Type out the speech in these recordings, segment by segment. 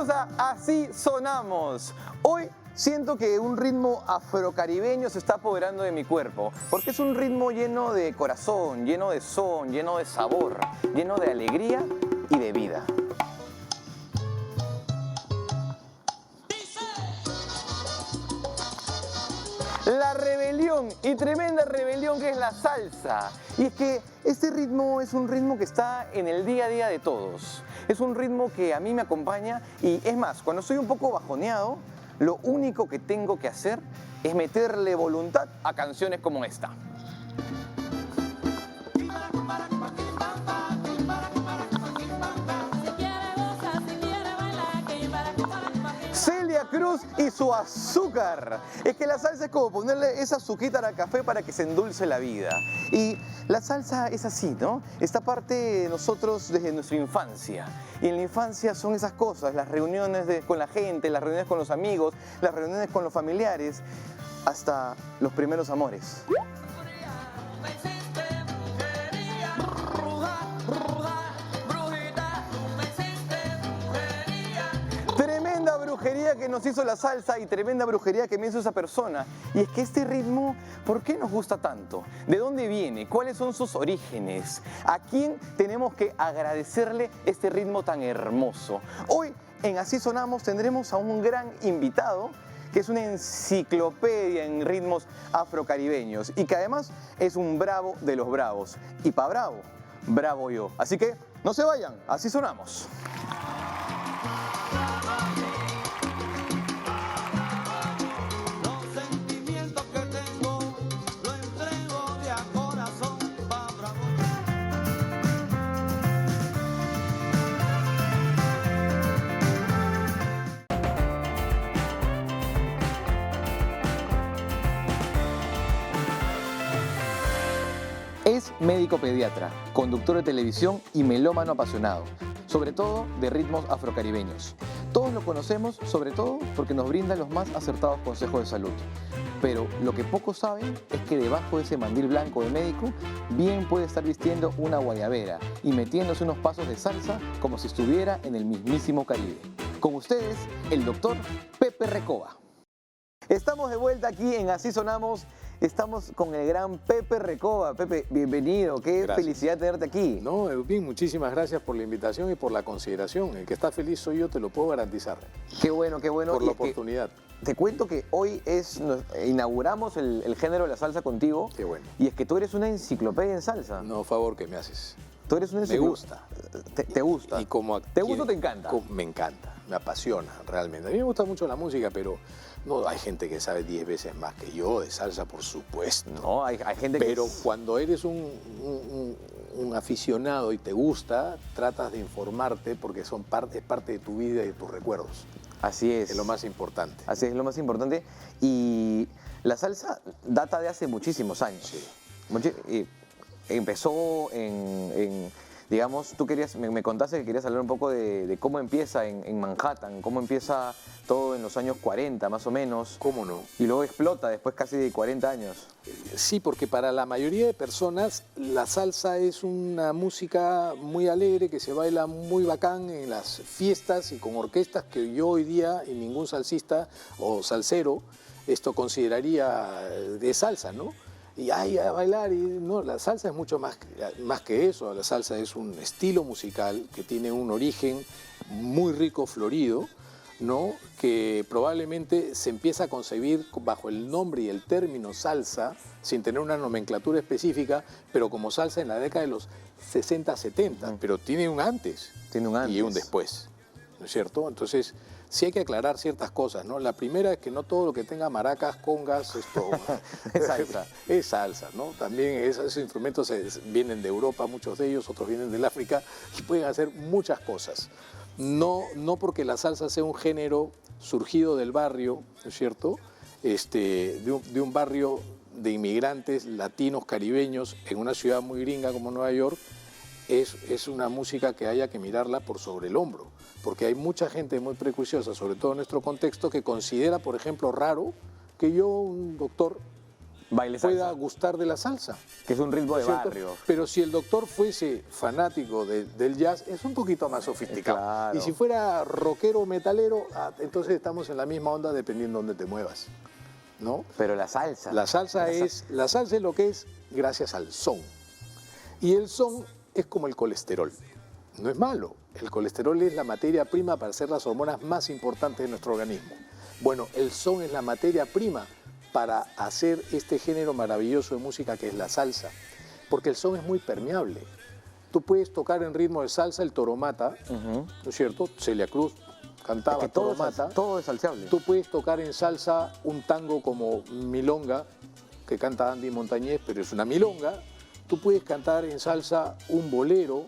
Bienvenidos a Así Sonamos. Hoy siento que un ritmo afrocaribeño se está apoderando de mi cuerpo, porque es un ritmo lleno de corazón, lleno de son, lleno de sabor, lleno de alegría y de vida. La rebelión, y tremenda rebelión que es la salsa. Y es que este ritmo es un ritmo que está en el día a día de todos. Es un ritmo que a mí me acompaña y es más, cuando estoy un poco bajoneado, lo único que tengo que hacer es meterle voluntad a canciones como esta. Celia Cruz y su azúcar. Es que la salsa es como ponerle esa azuquita al café para que se endulce la vida. Y la salsa es así, ¿no? Esta parte de nosotros desde nuestra infancia. Y en la infancia son esas cosas, las reuniones con la gente, las reuniones con los amigos, las reuniones con los familiares, hasta los primeros amores. Tremenda brujería que nos hizo la salsa y tremenda brujería que me hizo esa persona. Y es que este ritmo, ¿por qué nos gusta tanto? ¿De dónde viene? ¿Cuáles son sus orígenes? ¿A quién tenemos que agradecerle este ritmo tan hermoso? Hoy en Así Sonamos tendremos a un gran invitado que es una enciclopedia en ritmos afrocaribeños y que además es un bravo de los bravos. Y pa' bravo, bravo yo. Así que no se vayan, Así Sonamos. Es médico pediatra, conductor de televisión y melómano apasionado, sobre todo de ritmos afrocaribeños. Todos lo conocemos, sobre todo porque nos brinda los más acertados consejos de salud. Pero lo que pocos saben es que debajo de ese mandil blanco de médico, bien puede estar vistiendo una guayabera y metiéndose unos pasos de salsa como si estuviera en el mismísimo Caribe. Con ustedes, el doctor Pepe Recoba. Estamos de vuelta aquí en Así Sonamos. Estamos con el gran Pepe Recoba. Pepe, bienvenido. Qué felicidad tenerte aquí. No, bien, muchísimas gracias por la invitación y por la consideración. El que está feliz soy yo, te lo puedo garantizar. Qué bueno, qué bueno. Por la oportunidad. Te cuento que hoy inauguramos el género de la salsa contigo. Qué bueno. Y es que tú eres una enciclopedia en salsa. No, favor que me haces. Tú eres una enciclopedia. Me gusta. ¿Te gusta? Y como ¿Te gusta o te encanta? Me encanta, me apasiona realmente. A mí me gusta mucho la música, pero no hay gente que sabe 10 veces más que yo de salsa, por supuesto. No, hay gente que... Pero cuando eres un aficionado y te gusta, tratas de informarte porque es parte de tu vida y de tus recuerdos. Así es. Es lo más importante. Así es lo más importante. Y la salsa data de hace muchísimos años. Sí. Empezó digamos, tú me contaste que querías hablar un poco de cómo empieza en Manhattan, cómo empieza todo en los años 40 más o menos. ¿Cómo no? Y luego explota después casi de 40 años. Sí, porque para la mayoría de personas la salsa es una música muy alegre que se baila muy bacán en las fiestas y con orquestas que yo hoy día y ningún salsista o salsero esto consideraría de salsa, ¿no? Y ay, a bailar, y no, la salsa es mucho más que eso. La salsa es un estilo musical que tiene un origen muy rico, florido, ¿no? Que probablemente se empieza a concebir bajo el nombre y el término salsa, sin tener una nomenclatura específica, pero como salsa en la década de los 60, 70, pero tiene un antes, y un después, ¿no es cierto? Entonces, sí hay que aclarar ciertas cosas, ¿no? La primera es que no todo lo que tenga maracas, congas, esto es salsa. Es salsa, ¿no? También esos instrumentos vienen de Europa, muchos de ellos, otros vienen del África, y pueden hacer muchas cosas. No porque la salsa sea un género surgido del barrio, ¿no es cierto? De un barrio de inmigrantes latinos, caribeños, en una ciudad muy gringa como Nueva York, es una música que haya que mirarla por sobre el hombro, porque hay mucha gente muy prejuiciosa, sobre todo en nuestro contexto, que considera, por ejemplo, raro que yo, un doctor Baile pueda salsa. gustar de la salsa. Que es un ritmo de ¿Cierto? barrio. Pero si el doctor fuese fanático del jazz, es un poquito más sofisticado. Claro. Y si fuera rockero o metalero, entonces estamos en la misma onda dependiendo de dónde te muevas, ¿no? Pero la salsa. La salsa es lo que es gracias al son. Y el son es como el colesterol. No es malo. El colesterol es la materia prima para hacer las hormonas más importantes de nuestro organismo. Bueno, el son es la materia prima para hacer este género maravilloso de música que es la salsa. Porque el son es muy permeable. Tú puedes tocar en ritmo de salsa el toromata, ¿no es cierto? Celia Cruz cantaba Es que todo toromata. todo es salseable. Tú puedes tocar en salsa un tango como Milonga, que canta Andy Montañez, pero es una milonga. Tú puedes cantar en salsa un bolero,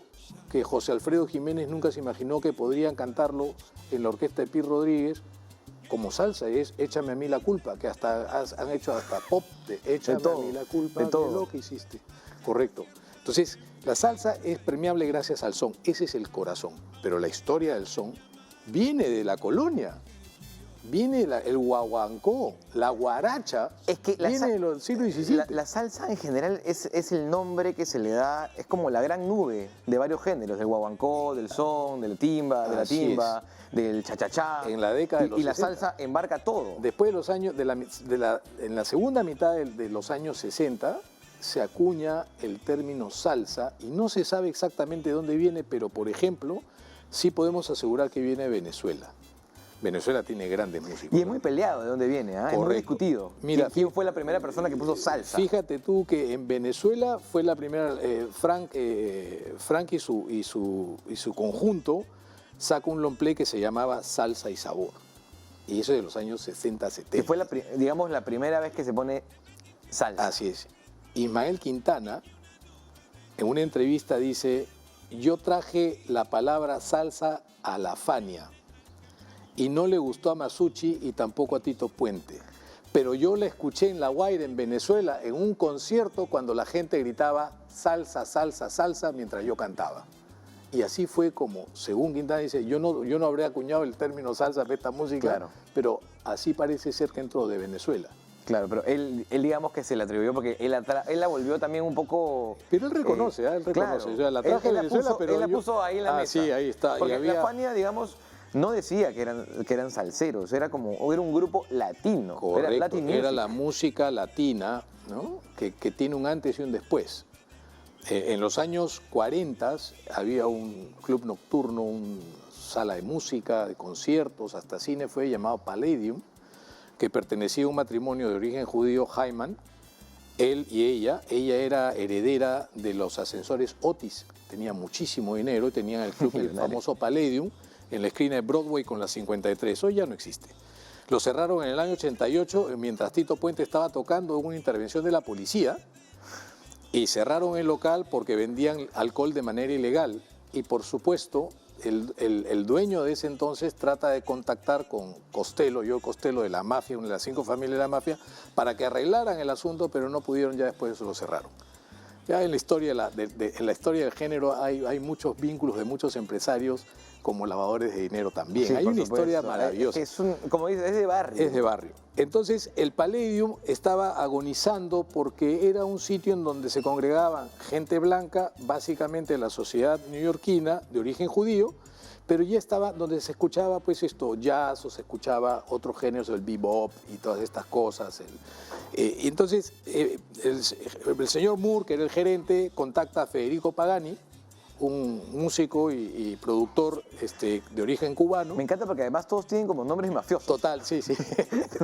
que José Alfredo Jiménez nunca se imaginó que podrían cantarlo en la orquesta de Pi Rodríguez como salsa, y es Échame a mí la culpa, que hasta han hecho hasta pop de Échame a mí la culpa de lo que hiciste. Correcto. Entonces, la salsa es permeable gracias al son, ese es el corazón. Pero la historia del son viene de la colonia. Viene el guaguancó, la guaracha, Es que viene del siglo XVII. La salsa en general es el nombre que se le da, es como la gran nube de varios géneros, del guaguancó, del son, del timba, de la Así timba, del cha-cha-cha. En la década de los Y la 60. salsa embarca todo. Después de los años, en la segunda mitad de los años 60, se acuña el término salsa y no se sabe exactamente de dónde viene, pero por ejemplo, sí podemos asegurar que viene de Venezuela. Venezuela tiene grandes músicos. Y es muy peleado de dónde viene, ¿ah? Es muy discutido. Mira, ¿Quién fue la primera persona que puso salsa? Fíjate tú que en Venezuela fue la primera, Frank y su conjunto sacó un long play que se llamaba Salsa y Sabor. Y eso es de los años 60, 70. Que fue, digamos, la primera vez que se pone salsa. Así es. Ismael Quintana, en una entrevista dice, yo traje la palabra salsa a la Fania y no le gustó a Masucci y tampoco a Tito Puente. Pero yo la escuché en La Guaira, en Venezuela, en un concierto cuando la gente gritaba salsa, salsa, salsa mientras yo cantaba. Y así fue como, según Quintana dice, yo no habré acuñado el término salsa para esta música, Claro. pero así parece ser que entró de Venezuela. Claro, pero él digamos que se la atribuyó porque él la volvió también un poco... Pero él reconoce, él reconoce. Claro. O sea, la traje de Venezuela, pero él la puso ahí en la mesa. Sí, ahí está. Porque y había... la Fania, digamos, no decía que eran salseros, era un grupo latino. Correcto, Era Latin music. era la música latina, ¿no? que tiene un antes y un después. En los años 40 había un club nocturno, una sala de música, de conciertos, hasta cine fue llamado Palladium, que pertenecía a un matrimonio de origen judío, Hyman, él y ella. Ella era heredera de los ascensores Otis, tenía muchísimo dinero y tenían el club, el famoso Palladium, en la esquina de Broadway con la 53. Hoy ya no existe. Lo cerraron en el año 88, mientras Tito Puente estaba tocando en una intervención de la policía, y cerraron el local porque vendían alcohol de manera ilegal. Y por supuesto, el dueño de ese entonces trata de contactar con Costello, Joe Costello de la mafia, una de las 5 familias de la mafia, para que arreglaran el asunto, pero no pudieron, ya después de eso lo cerraron. Ya en la historia, en la historia del género hay muchos vínculos de muchos empresarios como lavadores de dinero también. Sí, hay por una supuesto. historia maravillosa. Como dices, es de barrio. Es de barrio. Entonces, el Palladium estaba agonizando porque era un sitio en donde se congregaban gente blanca, básicamente la sociedad neoyorquina de origen judío, pero ya estaba donde se escuchaba pues jazz, o se escuchaba otros géneros, el bebop y todas estas cosas. Entonces, el señor Moore, que era el gerente, contacta a Federico Pagani, un músico y productor de origen cubano. Me encanta porque además todos tienen como nombres mafiosos. Total, sí, sí.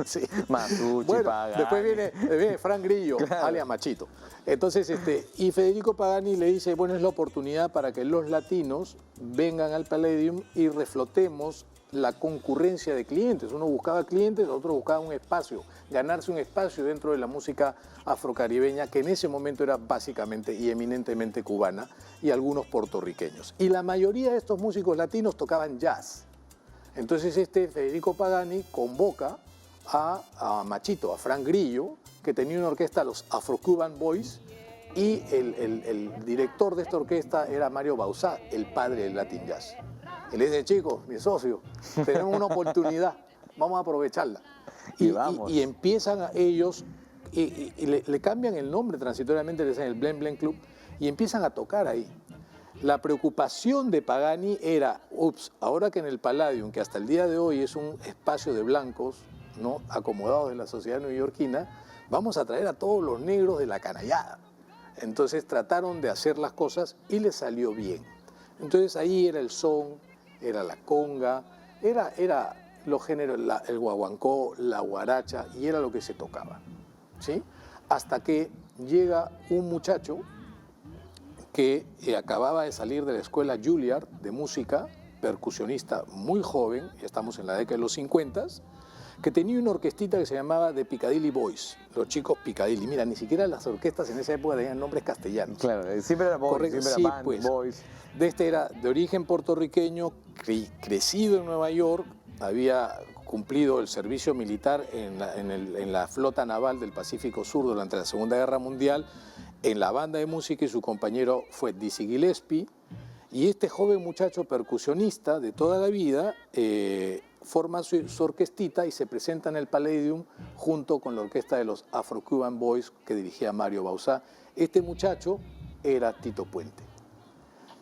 Sí. Masucci, Bueno, Pagani. después viene Frank Grillo, Claro. alias Machito. Entonces, y Federico Pagani le dice, bueno, es la oportunidad para que los latinos vengan al Palladium y reflotemos la concurrencia de clientes. Uno buscaba clientes, otro buscaba un espacio, ganarse un espacio dentro de la música afrocaribeña, que en ese momento era básicamente y eminentemente cubana, y algunos puertorriqueños. Y la mayoría de estos músicos latinos tocaban jazz. Entonces Federico Pagani convoca a Machito, a Frank Grillo, que tenía una orquesta, los Afro-Cuban Boys, y el director de esta orquesta era Mario Bauzá, el padre del Latin Jazz. Y le dice, chicos, mi socio, tenemos una oportunidad, vamos a aprovecharla. Y vamos. Y empiezan ellos y le cambian el nombre transitoriamente, le dicen el Blen Blen Club, y empiezan a tocar ahí. La preocupación de Pagani era, ahora que en el Palladium, que hasta el día de hoy es un espacio de blancos, ¿no?, acomodados en la sociedad neoyorquina, vamos a traer a todos los negros de la canallada. Entonces trataron de hacer las cosas y les salió bien. Entonces ahí era el son, era la conga, era los géneros, el guaguancó, la guaracha, y era lo que se tocaba, ¿sí? Hasta que llega un muchacho que acababa de salir de la escuela Juilliard de música, percusionista muy joven, ya estamos en la década de los 50, que tenía una orquestita que se llamaba The Piccadilly Boys, los chicos Piccadilly. Mira, ni siquiera las orquestas en esa época tenían nombres castellanos. Claro, siempre era Boys, Correcto, siempre sí, era band, pues, Boys. Este era de origen puertorriqueño, crecido en Nueva York, había cumplido el servicio militar en la flota naval del Pacífico Sur durante la Segunda Guerra Mundial, en la banda de música, y su compañero fue Dizzy Gillespie. Y este joven muchacho percusionista de toda la vida forma su orquestita y se presenta en el Palladium junto con la orquesta de los Afro-Cuban Boys que dirigía Mario Bauzá. Este muchacho era Tito Puente.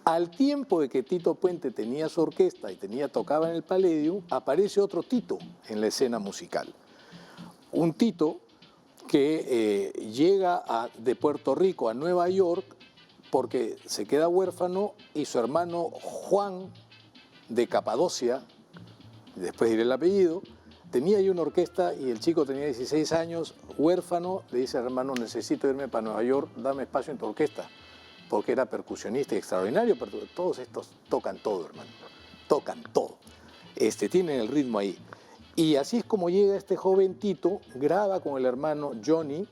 Al tiempo de que Tito Puente tenía su orquesta y tocaba en el Palladium, aparece otro Tito en la escena musical. Un Tito que llega de Puerto Rico a Nueva York porque se queda huérfano y su hermano Juan de Capadocia, después diré el apellido, tenía ahí una orquesta y el chico tenía 16 años, huérfano, le dice al hermano, necesito irme para Nueva York, dame espacio en tu orquesta, porque era percusionista y extraordinario, pero todos estos tocan todo, hermano, tocan todo, tienen el ritmo ahí. Y así es como llega este joven Tito, graba con el hermano Johnny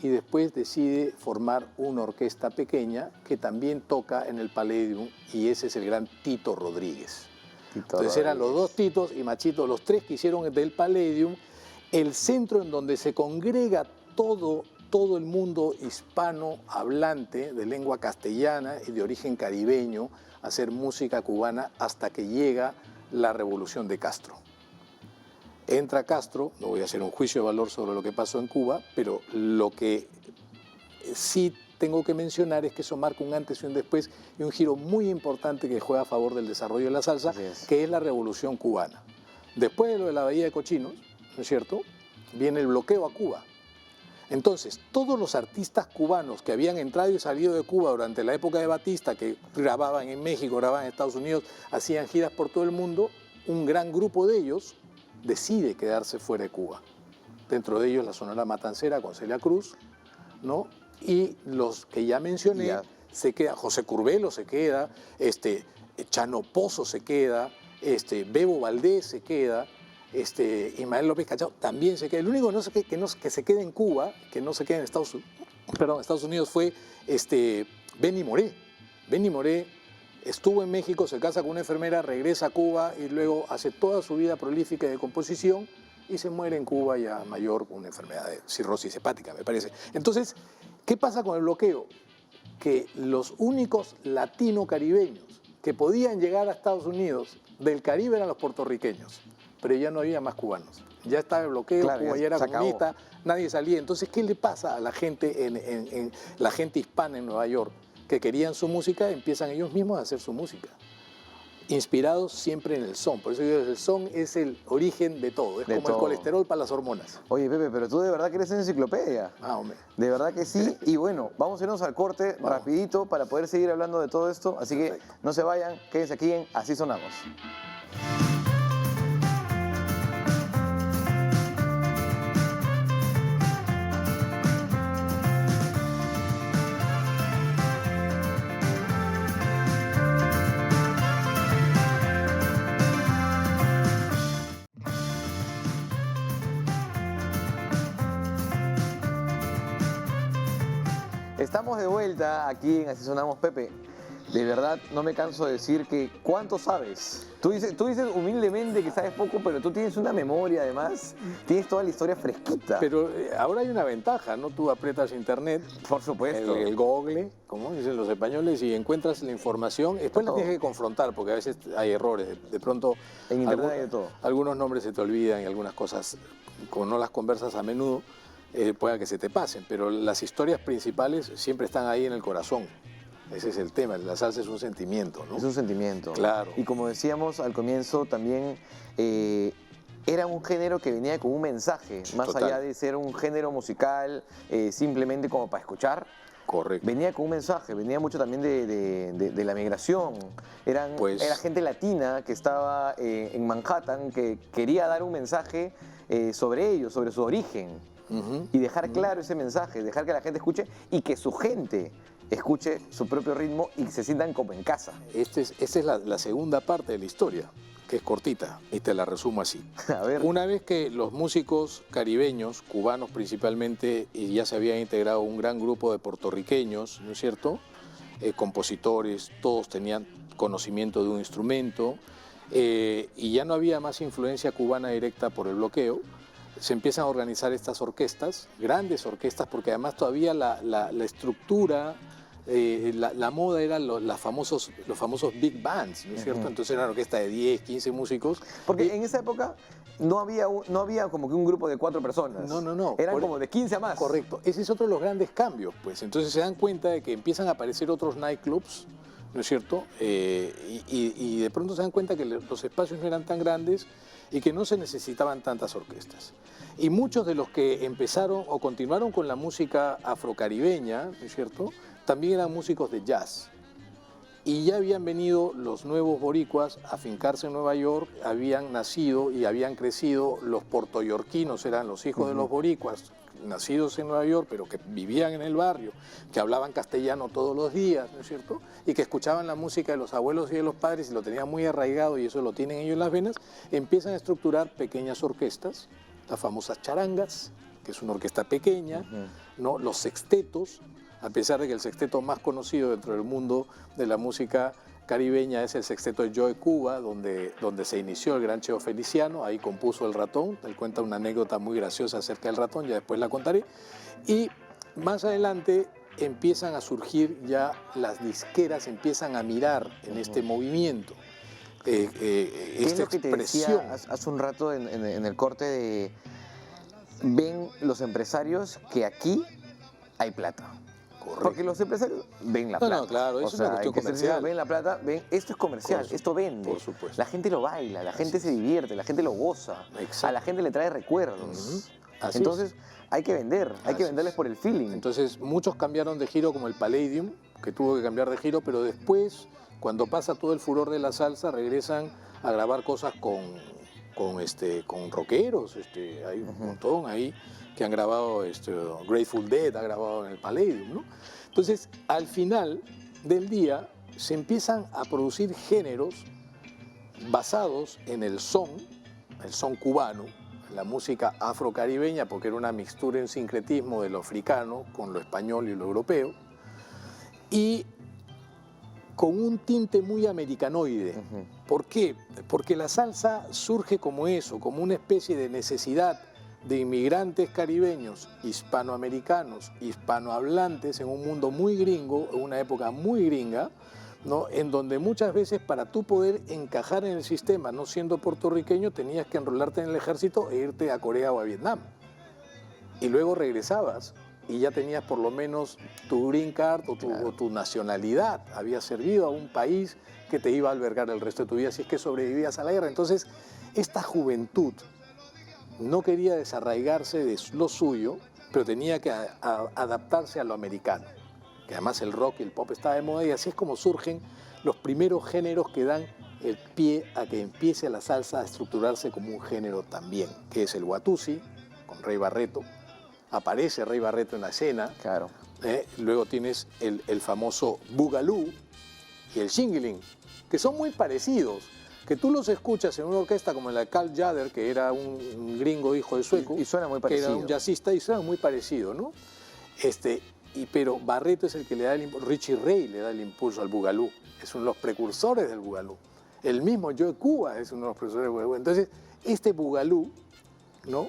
y después decide formar una orquesta pequeña que también toca en el Palladium, y ese es el gran Tito Rodríguez. Entonces eran los dos Titos y Machito, los tres que hicieron del Palladium el centro en donde se congrega todo el mundo hispano hablante de lengua castellana y de origen caribeño a hacer música cubana hasta que llega la revolución de Castro. Entra Castro, no voy a hacer un juicio de valor sobre lo que pasó en Cuba, pero lo que sí tengo que mencionar es que eso marca un antes y un después y un giro muy importante que juega a favor del desarrollo de la salsa, que es la revolución cubana. Después de lo de la Bahía de Cochinos, ¿no es cierto?, viene el bloqueo a Cuba. Entonces, todos los artistas cubanos que habían entrado y salido de Cuba durante la época de Batista, que grababan en México, grababan en Estados Unidos, hacían giras por todo el mundo, un gran grupo de ellos decide quedarse fuera de Cuba. Dentro de ellos la Sonora Matancera con Celia Cruz, ¿no? Y los que ya mencioné, se queda, José Curbelo se queda, Chano Pozo se queda, Bebo Valdés se queda, Ismael López Cachao también se queda. El único que se queda en Cuba, que no se queda en Estados Unidos fue Benny Moré. Benny Moré estuvo en México, se casa con una enfermera, regresa a Cuba y luego hace toda su vida prolífica de composición y se muere en Cuba ya mayor con una enfermedad de cirrosis hepática, me parece. Entonces, ¿qué pasa con el bloqueo? Que los únicos latino-caribeños que podían llegar a Estados Unidos del Caribe eran los puertorriqueños, pero ya no había más cubanos. Ya estaba el bloqueo, claro, Cuba ya era comunista, nadie salía. Entonces, ¿qué le pasa a la gente, la gente hispana en Nueva York? Que querían su música, empiezan ellos mismos a hacer su música, inspirados siempre en el son. Por eso digo, el son es el origen de todo, es como el colesterol para las hormonas. Oye, Pepe, pero tú de verdad que eres una enciclopedia. Ah, hombre. De verdad que sí. Y bueno, vamos a irnos al corte rapidito para poder seguir hablando de todo esto. Así que no se vayan, quédense aquí en Así Sonamos. Estamos de vuelta aquí en Así Sonamos, Pepe. De verdad, no me canso de decir que ¿cuánto sabes? Tú dices humildemente que sabes poco, pero tú tienes una memoria además, tienes toda la historia fresquita. Pero ahora hay una ventaja, ¿no? Tú aprietas internet, por supuesto, el Google, como dicen los españoles, y encuentras la información. Después la tienes que confrontar, porque a veces hay errores. De pronto, en internet hay de todo. Algunos nombres se te olvidan y algunas cosas, como no las conversas a menudo. pueda que se te pasen, pero las historias principales siempre están ahí en el corazón. Ese es el tema, la salsa es un sentimiento, ¿no? Es un sentimiento. Claro. Y como decíamos al comienzo, también era un género que venía con un mensaje, más Total. allá de ser un género musical simplemente como para escuchar. Correcto. Venía con un mensaje, venía mucho también de la migración. Era gente latina que estaba en Manhattan, que quería dar un mensaje sobre ellos, sobre su origen. Y dejar claro ese mensaje, dejar que la gente escuche y que su gente escuche su propio ritmo y se sientan como en casa. Esta es la segunda parte de la historia, que es cortita, y te la resumo así. A ver. Una vez que los músicos caribeños, cubanos principalmente, y ya se habían integrado un gran grupo de puertorriqueños, ¿no es cierto? Compositores, todos tenían conocimiento de un instrumento, y ya no había más influencia cubana directa por el bloqueo, se empiezan a organizar estas orquestas, grandes orquestas, porque además todavía la estructura, la moda eran los famosos big bands, ¿no es cierto? Entonces era una orquesta de 10, 15 músicos. Porque en esa época no había como que un grupo de 4 personas. No. Eran como de 15 a más. Correcto. Ese es otro de los grandes cambios, pues. Entonces se dan cuenta de que empiezan a aparecer otros nightclubs, ¿no es cierto? Y de pronto se dan cuenta que los espacios no eran tan grandes y que no se necesitaban tantas orquestas. Y muchos de los que empezaron o continuaron con la música afrocaribeña, ¿no es cierto?, también eran músicos de jazz. Y ya habían venido los nuevos boricuas a fincarse en Nueva York, habían nacido y habían crecido los puertoyorquinos, eran los hijos de los boricuas, nacidos en Nueva York, pero que vivían en el barrio, que hablaban castellano todos los días, ¿no es cierto? Y que escuchaban la música de los abuelos y de los padres y lo tenían muy arraigado y eso lo tienen ellos en las venas, empiezan a estructurar pequeñas orquestas, las famosas charangas, que es una orquesta pequeña, ¿no? Los sextetos, a pesar de que el sexteto más conocido dentro del mundo de la música caribeña es el sexteto de Joe Cuba, donde se inició el gran Cheo Feliciano, ahí compuso El Ratón, él cuenta una anécdota muy graciosa acerca del ratón, ya después la contaré, y más adelante empiezan a surgir ya las disqueras, empiezan a mirar en este movimiento, esta que te expresión. decía hace un rato en el corte de ven los empresarios que aquí hay plata. Correcto. Porque los empresarios ven la plata. No, claro, eso es una cuestión comercial. Ven la plata, ven, esto es comercial, esto vende. Por supuesto. La gente lo baila, la gente se divierte, la gente lo goza. Exacto. A la gente le trae recuerdos. Así Entonces, hay que vender, hay que venderles por el feeling. Entonces, muchos cambiaron de giro, como el Palladium, que tuvo que cambiar de giro, pero después, cuando pasa todo el furor de la salsa, regresan a grabar cosas con rockeros. Hay un montón ahí que han grabado, Grateful Dead ha grabado en el Palladium, ¿no? Entonces, al final del día, se empiezan a producir géneros basados en el son cubano, la música afrocaribeña, porque era una mixtura, un sincretismo de lo africano con lo español y lo europeo, y con un tinte muy americanoide. ¿Por qué? Porque la salsa surge como eso, como una especie de necesidad de inmigrantes caribeños, hispanoamericanos, hispanohablantes en un mundo muy gringo, en una época muy gringa, ¿no? En donde muchas veces para tú poder encajar en el sistema, no siendo puertorriqueño, tenías que enrolarte en el ejército e irte a Corea o a Vietnam. Y luego regresabas y ya tenías por lo menos tu green card o tu nacionalidad. Habías servido a un país que te iba a albergar el resto de tu vida si es que sobrevivías a la guerra. Entonces, esta juventud no quería desarraigarse de lo suyo, pero tenía que adaptarse a lo americano. Que además el rock y el pop estaba de moda y así es como surgen los primeros géneros que dan el pie a que empiece la salsa a estructurarse como un género también, que es el Watusi, con Rey Barreto. Aparece Rey Barreto en la escena. Claro. Luego tienes el famoso Boogaloo y el Shingling, que son muy parecidos. Que tú los escuchas en una orquesta como la de Carl Jader, que era un gringo hijo de sueco, y suena muy que parecido. era un jazzista y suena muy parecido, ¿no? Pero Barreto es el que le da el impulso, Richie Ray le da el impulso al Boogaloo, es uno de los precursores del Boogaloo. El mismo Joe Cuba es uno de los precursores del Boogaloo. Entonces, este Boogaloo, ¿no?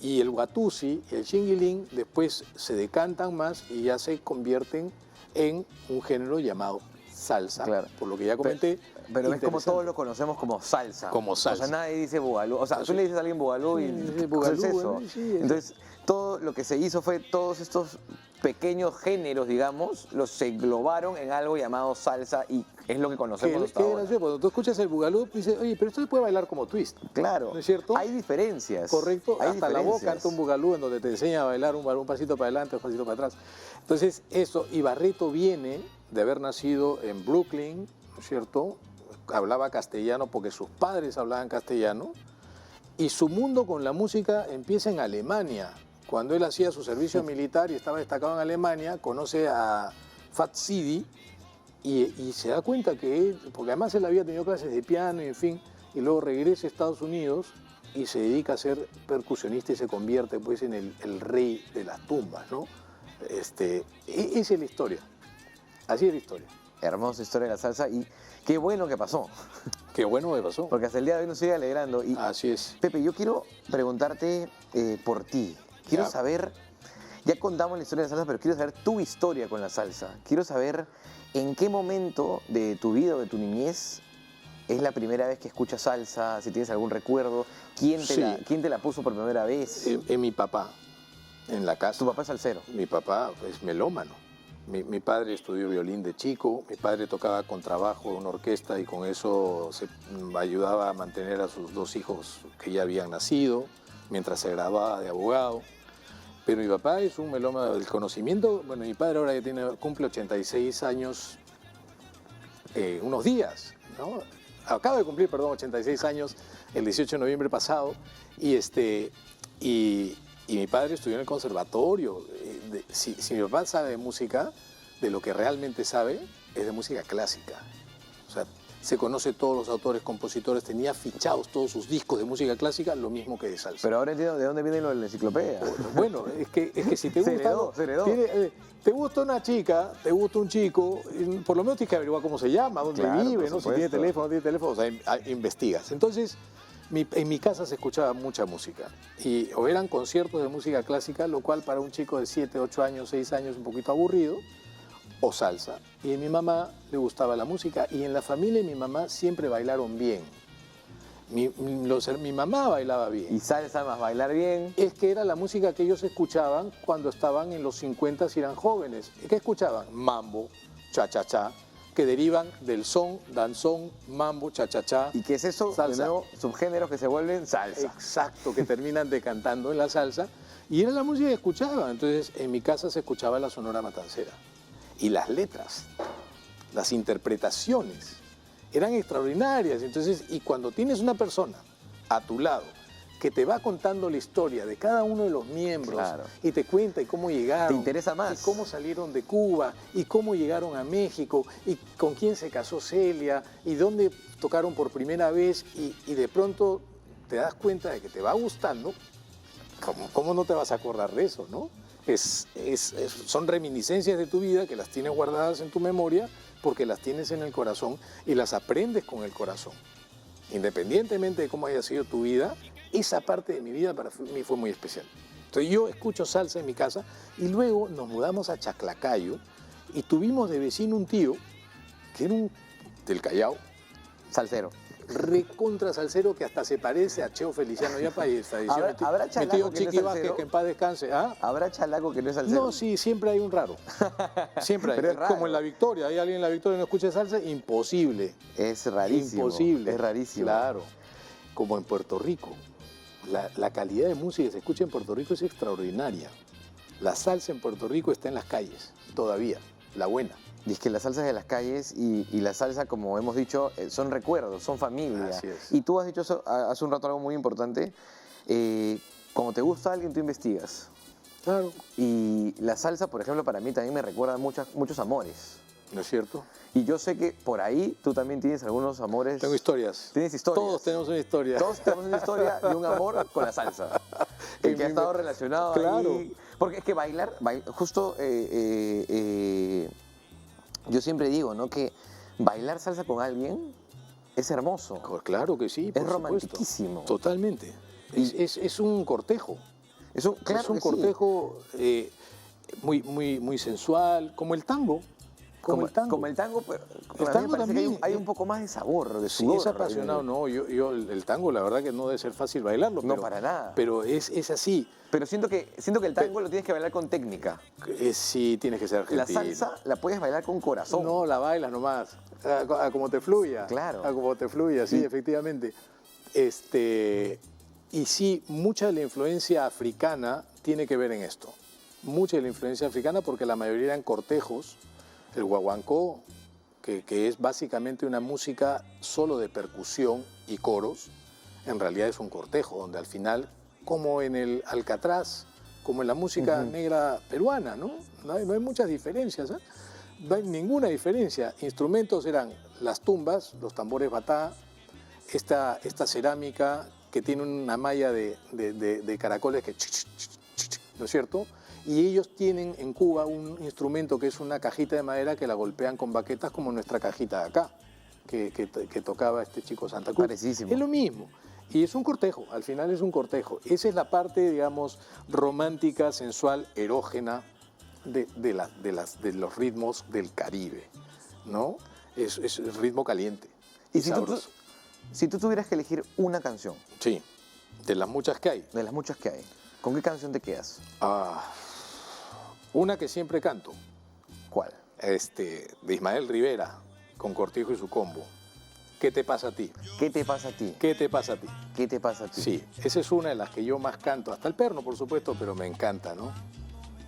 Y el Watusi y el Shingling después se decantan más y ya se convierten en un género llamado salsa, por lo que ya comenté. Pero es como todos lo conocemos como salsa. Como salsa. O sea, nadie dice bugalú. O sea, tú le dices a alguien bugalú y bugalú, ¿qué es eso? sí, Entonces, todo lo que se hizo fue todos estos pequeños géneros, digamos, los englobaron en algo llamado salsa y es lo que conocemos hasta Qué ahora. gracioso, cuando tú escuchas el bugalú, dices, oye, pero esto se puede bailar como twist. Claro, ¿No es cierto? hay diferencias. Correcto, hay hasta la voz diferencias. canta un bugalú en donde te enseña a bailar un pasito para adelante, un pasito para atrás. Entonces, eso, y Barreto viene de haber nacido en Brooklyn, ¿no es cierto? Hablaba castellano porque sus padres hablaban castellano, y su mundo con la música empieza en Alemania. Cuando él hacía su servicio militar y estaba destacado en Alemania, conoce a Fat Sidi y se da cuenta que él, porque además él había tenido clases de piano y en fin, y luego regresa a Estados Unidos y se dedica a ser percusionista y se convierte pues en el rey de las tumbas, ¿no? Esa es la historia, así es la historia. Hermosa historia de la salsa y qué bueno que pasó, Qué bueno me pasó. porque hasta el día de hoy nos sigue alegrando. Y, Así es. Pepe, yo quiero preguntarte por ti. Quiero Ya. saber, ya contamos la historia de la salsa, pero quiero saber tu historia con la salsa. Quiero saber en qué momento de tu vida o de tu niñez es la primera vez que escuchas salsa, si tienes algún recuerdo, quién Sí. quién te la puso por primera vez. En mi papá, en la casa. Tu papá es salsero. Mi papá es melómano. Mi padre estudió violín de chico, mi padre tocaba contrabajo en una orquesta y con eso se ayudaba a mantener a sus dos hijos que ya habían nacido mientras se graduaba de abogado. Pero mi papá es un melómano del conocimiento. Bueno, mi padre ahora ya cumple 86 años, unos días, ¿no? Acaba de cumplir, perdón, 86 años el 18 de noviembre pasado y mi padre estudió en el conservatorio. Si mi papá sabe de música, de lo que realmente sabe es de música clásica. O sea, se conoce todos los autores, compositores, tenía fichados todos sus discos de música clásica, lo mismo que de salsa. Pero ahora entiendo de dónde viene lo de la enciclopedia. Bueno, es que si te Se gusta, heredó, se heredó. te gusta una chica, te gusta un chico, por lo menos tienes que averiguar cómo se llama, dónde Claro, vive, por ¿no? Si tiene supuesto. teléfono, no tiene teléfono, o sea, investigas. Entonces, en mi casa se escuchaba mucha música o eran conciertos de música clásica, lo cual para un chico de 7, 8 años, 6 años es un poquito aburrido, o salsa. Y a mi mamá le gustaba la música y en la familia de mi mamá siempre bailaron bien. Mi mamá bailaba bien. Y salsa más bailar bien. Es que era la música que ellos escuchaban cuando estaban en los 50 y eran jóvenes. ¿Qué escuchaban? Mambo, cha-cha-cha, que derivan del son, danzón, mambo, cha-cha-cha. ¿Y qué es eso? Salsa. De nuevo, subgéneros que se vuelven salsa. Exacto, que terminan decantando en la salsa. Y era la música que escuchaban. Entonces, en mi casa se escuchaba la Sonora Matancera. Y las letras, las interpretaciones, eran extraordinarias. Entonces, y cuando tienes una persona a tu lado que te va contando la historia de cada uno de los miembros Claro. y te cuenta y cómo llegaron. Te interesa más. Y cómo salieron de Cuba y cómo llegaron a México y con quién se casó Celia y dónde tocaron por primera vez y de pronto te das cuenta de que te va gustando, ¿cómo no te vas a acordar de eso, no? Son reminiscencias de tu vida que las tienes guardadas en tu memoria porque las tienes en el corazón y las aprendes con el corazón. Independientemente de cómo haya sido tu vida, esa parte de mi vida para mí fue muy especial. Entonces yo escucho salsa en mi casa y luego nos mudamos a Chaclacayo y tuvimos de vecino un tío que era del Callao, Salsero. recontra salsero que hasta se parece a Cheo Feliciano. Ya para esta edición. ¿Habrá Mi chalaco tío que no es Chiqui Vázquez, salsero? que en paz descanse. ¿Ah? ¿Habrá chalaco que no es salsero? No, sí, siempre hay un raro. Siempre hay. Pero es raro. Como en La Victoria. ¿Hay alguien en La Victoria que no escucha salsa? Imposible. Es rarísimo. Imposible. Es rarísimo. Claro. Como en Puerto Rico. La calidad de música que se escucha en Puerto Rico es extraordinaria. La salsa en Puerto Rico está en las calles, todavía, la buena. Y es que las salsas de las calles y la salsa, como hemos dicho, son recuerdos, son familia. Así es. Y tú has dicho hace un rato algo muy importante. Cuando te gusta alguien, tú investigas. Claro. Y la salsa, por ejemplo, para mí también me recuerda muchos amores. ¿No es cierto? Y yo sé que por ahí tú también tienes algunos amores. Tengo historias. Tienes historias. Todos tenemos una historia. Todos tenemos una historia de un amor con la salsa. Que ha estado relacionado Claro. ahí. Porque es que justo yo siempre digo, ¿no? Que bailar salsa con alguien es hermoso. Claro que sí, por Es supuesto. romantiquísimo. Totalmente. Es un cortejo. Claro es un que sí. cortejo muy sensual, como el tango. como el tango. Como el tango, pero El a mí tango me parece que también. hay un poco más de sabor, de Sí, sudor. es apasionado, no. El tango, la verdad que no debe ser fácil bailarlo. No, para nada. Pero es así. Pero siento que el tango lo tienes que bailar con técnica. Sí, tienes que ser argentino. La salsa la puedes bailar con corazón. No, la bailas nomás. A como te fluya. Claro. A como te fluya, sí, efectivamente. Y sí, mucha de la influencia africana tiene que ver en esto. Mucha de la influencia africana porque la mayoría eran cortejos. El guaguancó, que es básicamente una música solo de percusión y coros, en realidad es un cortejo, donde al final, como en el Alcatraz, como en la música negra peruana, ¿no? No hay muchas diferencias, ¿eh? No hay ninguna diferencia. Instrumentos eran las tumbas, los tambores batá, esta cerámica que tiene una malla de caracoles que... ¿no es cierto? Y ellos tienen en Cuba un instrumento que es una cajita de madera que la golpean con baquetas como nuestra cajita de acá, que tocaba este chico Santa Cruz. Parecísimo. Es lo mismo. Y es un cortejo, al final es un cortejo. Esa es la parte, digamos, romántica, sensual, erógena de los ritmos del Caribe, ¿no? Es el ritmo caliente y sabroso. Si tú tuvieras que elegir una canción, Sí, de las muchas que hay. de las muchas que hay, ¿con qué canción te quedas? Una que siempre canto, ¿Cuál? de Ismael Rivera, con Cortijo y su combo. ¿Qué te pasa a ti? ¿Qué te pasa a ti? ¿Qué te pasa a ti? ¿Qué te pasa a ti? Sí, esa es una de las que yo más canto, hasta el perno, por supuesto, pero me encanta, ¿no?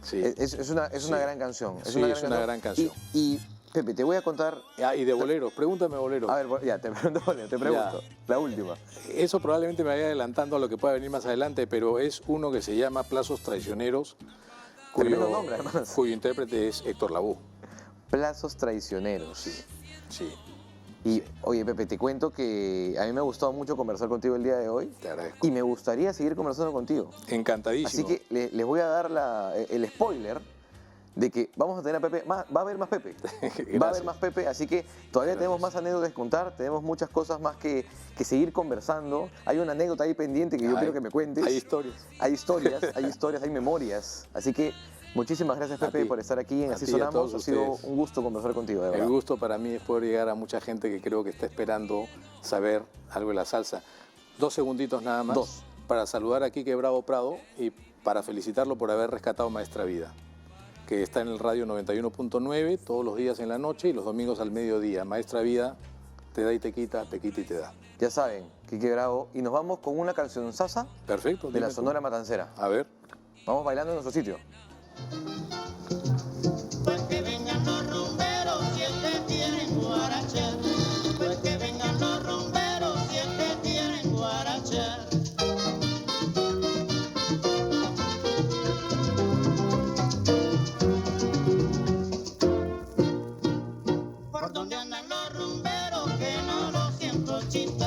Sí. Es una gran canción. Sí, es una gran canción. Y, Pepe, te voy a contar... Y de boleros, pregúntame boleros. A ver, ya, te pregunto. La última. Eso probablemente me vaya adelantando a lo que pueda venir más adelante, pero es uno que se llama Plazos Traicioneros, Tremendo nombre, además. cuyo intérprete es Héctor Lavoe. Plazos traicioneros. Sí, Y, oye, Pepe, te cuento que a mí me ha gustado mucho conversar contigo el día de hoy. te agradezco. Y me gustaría seguir conversando contigo. Encantadísimo. Así que les voy a dar el spoiler de que vamos a tener a Pepe, va a haber más Pepe. Va a haber más Pepe, así que todavía tenemos más anécdotas que contar, tenemos muchas cosas más que seguir conversando. Hay una anécdota ahí pendiente que yo quiero que me cuentes. Hay historias. Hay historias, hay memorias. Así que muchísimas gracias, Pepe, por estar aquí en A Así ti y a Sonamos. todos Ha sido ustedes. un gusto conversar contigo, de verdad. El gusto para mí es poder llegar a mucha gente que creo que está esperando saber algo de la salsa. 2 segunditos nada más. 2. Para saludar a Quique Bravo Prado y para felicitarlo por haber rescatado Maestra Vida, que está en el radio 91.9 todos los días en la noche y los domingos al mediodía. Maestra Vida te da y te quita y te da. Ya saben, Quique Bravo. Y nos vamos con una canción sasa Perfecto. de la dime tú. Sonora Matancera. A ver. Vamos bailando en nuestro sitio. Pues que vengan los rumberos si es que tienen guaracha. Pues que vengan los rumberos si es que tienen guaracha. Por donde andan los rumberos que no los siento chistar.